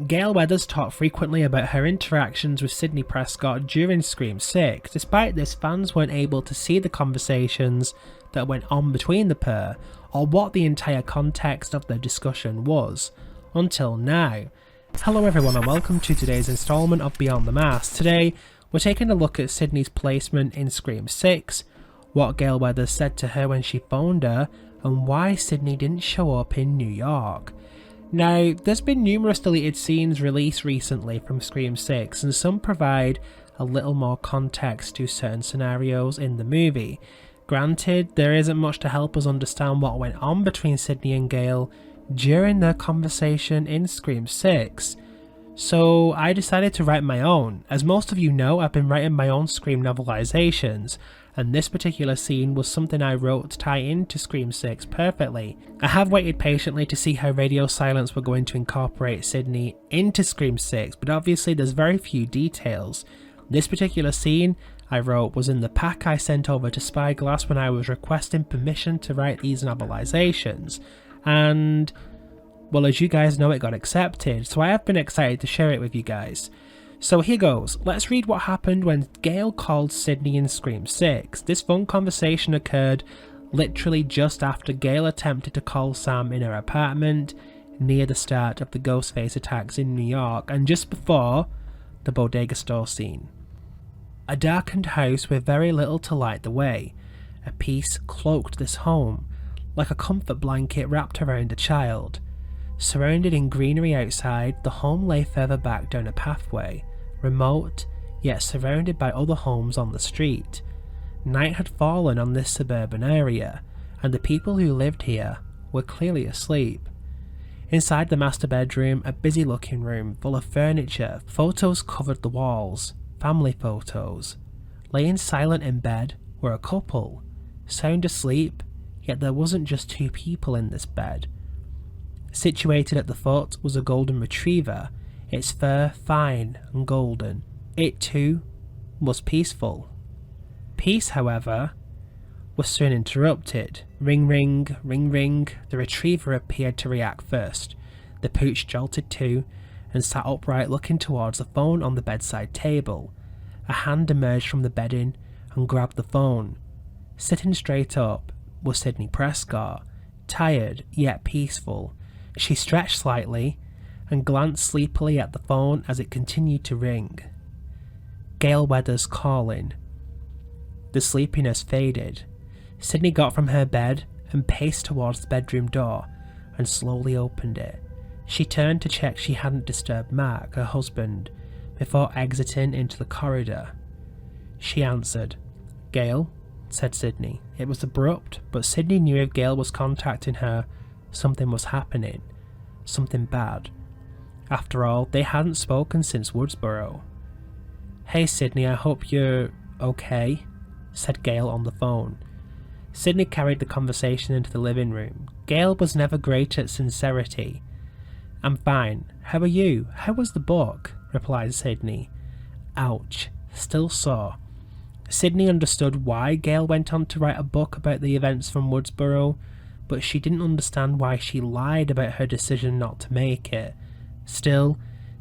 Gale Weathers talked frequently about her interactions with Sidney Prescott during Scream 6. Despite this, fans weren't able to see the conversations that went on between the pair, or what the entire context of their discussion was, until now. Hello everyone and welcome to today's installment of Beyond the Mask. Today, we're taking a look at Sidney's placement in Scream 6, what Gale Weathers said to her when she phoned her, and why Sidney didn't show up in New York. Now, there's been numerous deleted scenes released recently from Scream 6, and some provide a little more context to certain scenarios in the movie. Granted, there isn't much to help us understand what went on between Sidney and Gale during their conversation in Scream 6, so I decided to write my own. As most of you know, I've been writing my own Scream novelizations, and this particular scene was something I wrote to tie into Scream 6 perfectly. I have waited patiently to see how Radio Silence were going to incorporate Sidney into Scream 6, but obviously there's very few details. This particular scene I wrote was in the pack I sent over to Spyglass when I was requesting permission to write these novelizations, and well, as you guys know, it got accepted, so I have been excited to share it with you guys. So here goes, let's read what happened when Gale called Sidney in Scream 6. This phone conversation occurred literally just after Gale attempted to call Sam in her apartment near the start of the Ghostface attacks in New York and just before the bodega store scene. A darkened house with very little to light the way. A peace cloaked this home, like a comfort blanket wrapped around a child. Surrounded in greenery outside, the home lay further back down a pathway, remote, yet surrounded by other homes on the street. Night had fallen on this suburban area, and the people who lived here were clearly asleep. Inside the master bedroom, a busy-looking room full of furniture, photos covered the walls, family photos. Laying silent in bed were a couple, sound asleep, yet there wasn't just two people in this bed. Situated at the foot was a golden retriever, its fur fine and golden. It too was peaceful. Peace, however, was soon interrupted. Ring ring, ring ring. The retriever appeared to react first. The pooch jolted too and sat upright looking towards the phone on the bedside table. A hand emerged from the bedding and grabbed the phone. Sitting straight up was Sidney Prescott, tired yet peaceful. She stretched slightly and glanced sleepily at the phone as it continued to ring. Gale Weathers calling. The sleepiness faded. Sidney got from her bed and paced towards the bedroom door and slowly opened it. She turned to check she hadn't disturbed Mark, her husband, before exiting into the corridor. She answered. "Gale," said Sidney. It was abrupt, but Sidney knew if Gale was contacting her, something was happening. Something bad. After all, they hadn't spoken since Woodsboro. "Hey Sidney, I hope you're okay," said Gale on the phone. Sidney carried the conversation into the living room. Gale was never great at sincerity. "I'm fine. How are you? How was the book?" replied Sidney. Ouch. Still sore. Sidney understood why Gale went on to write a book about the events from Woodsboro, but she didn't understand why she lied about her decision not to make it. Still,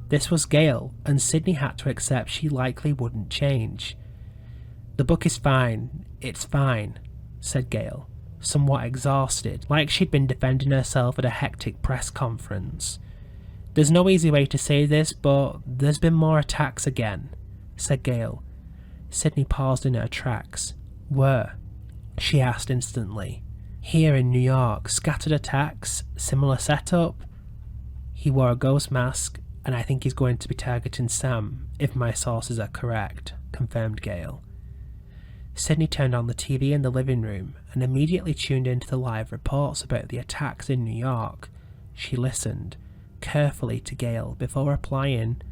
this was Gale, and Sidney had to accept she likely wouldn't change. "The book is fine. It's fine," said Gale, somewhat exhausted, like she'd been defending herself at a hectic press conference. "There's no easy way to say this, but there's been more attacks again," said Gale. Sidney paused in her tracks. "Where?" she asked instantly. "Here in New York. Scattered attacks, similar setup." "He wore a ghost mask, and I think he's going to be targeting Sam, if my sources are correct," confirmed Gale. Sidney turned on the TV in the living room and immediately tuned into the live reports about the attacks in New York. She listened carefully to Gale before replying.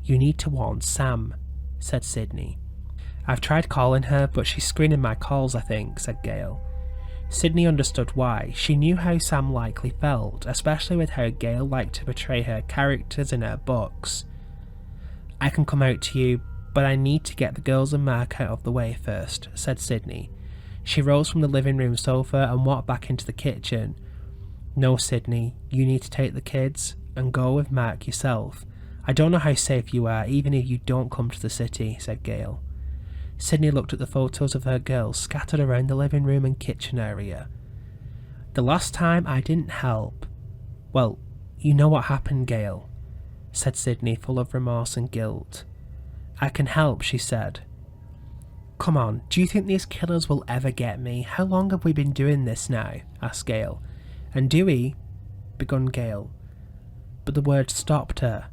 "You need to warn Sam," said Sidney. "I've tried calling her, but she's screening my calls, I think," said Gale. Sidney understood why. She knew how Sam likely felt, especially with how Gale liked to portray her characters in her books. "I can come out to you, but I need to get the girls and Mark out of the way first," said Sidney. She rose from the living room sofa and walked back into the kitchen. "No, Sidney, you need to take the kids. and go with Mac yourself. I don't know how safe you are, even if you don't come to the city, said Gail. Sydney looked at the photos of her girls scattered around the living room and kitchen area. The last time I didn't help. Well, you know what happened, Gail, said Sydney, full of remorse and guilt. I can help, she said. Come on, do you think these killers will ever get me? How long have we been doing this now? Asked Gail. And do we? Begun Gail. But the words stopped her.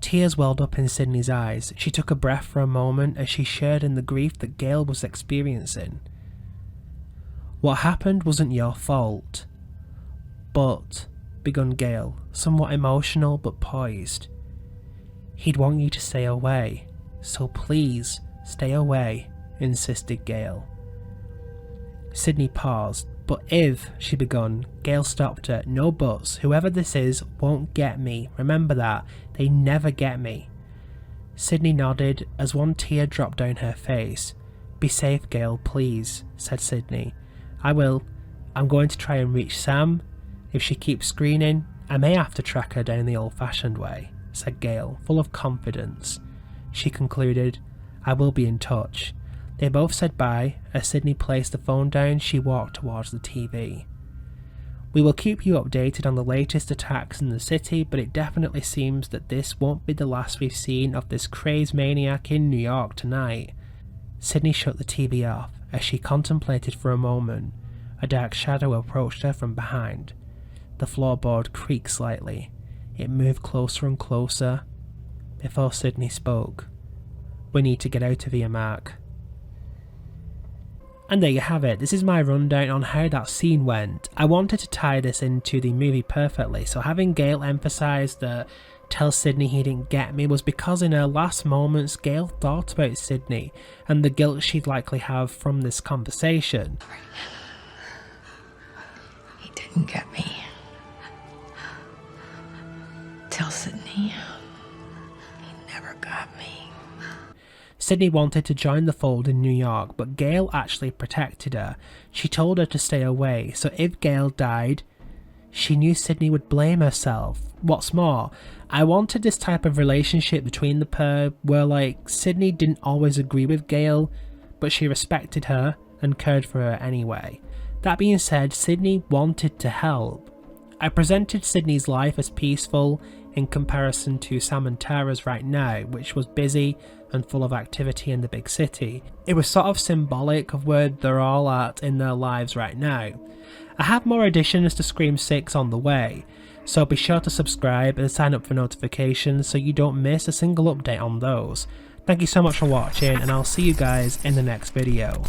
Tears welled up in Sydney's eyes. She took a breath for a moment as she shared in the grief that Gail was experiencing. What happened wasn't your fault. But, begun Gail, somewhat emotional but poised. He'd want you to stay away. So please, stay away, insisted Gail. Sydney paused. But if, she begun, Gail stopped her. No buts. Whoever this is won't get me. Remember that. They never get me. Sydney nodded as one tear dropped down her face. Be safe, Gail, please, said Sydney. I will. I'm going to try and reach Sam. If she keeps screaming, I may have to track her down the old-fashioned way, said Gail, full of confidence. She concluded, I will be in touch. They both said bye. As Sydney placed the phone down, she walked towards the TV. We will keep you updated on the latest attacks in the city, but it definitely seems that this won't be the last we've seen of this crazed maniac in New York tonight. Sydney shut the TV off. As she contemplated for a moment, a dark shadow approached her from behind. The floorboard creaked slightly. It moved closer and closer. Before Sydney spoke, we need to get out of here, Mark. And there you have it. This is my rundown on how that scene went. I wanted to tie this into the movie perfectly, so having Gail emphasise that tell Sydney he didn't get me was because in her last moments Gail thought about Sydney and the guilt she'd likely have from this conversation. He didn't get me. Tell Sydney he never got me. Sydney wanted to join the fold in New York, but Gail actually protected her. She told her to stay away, so if Gail died, she knew Sydney would blame herself. What's more, I wanted this type of relationship between the pair where Sydney didn't always agree with Gail, but she respected her and cared for her anyway. That being said, Sydney wanted to help. I presented Sydney's life as peaceful in comparison to Sam and Tara's right now, which was busy and full of activity in the big city. It was sort of symbolic of where they're all at in their lives right now. I have more additions to Scream 6 on the way, so be sure to subscribe and sign up for notifications so you don't miss a single update on those. Thank you so much for watching, and I'll see you guys in the next video.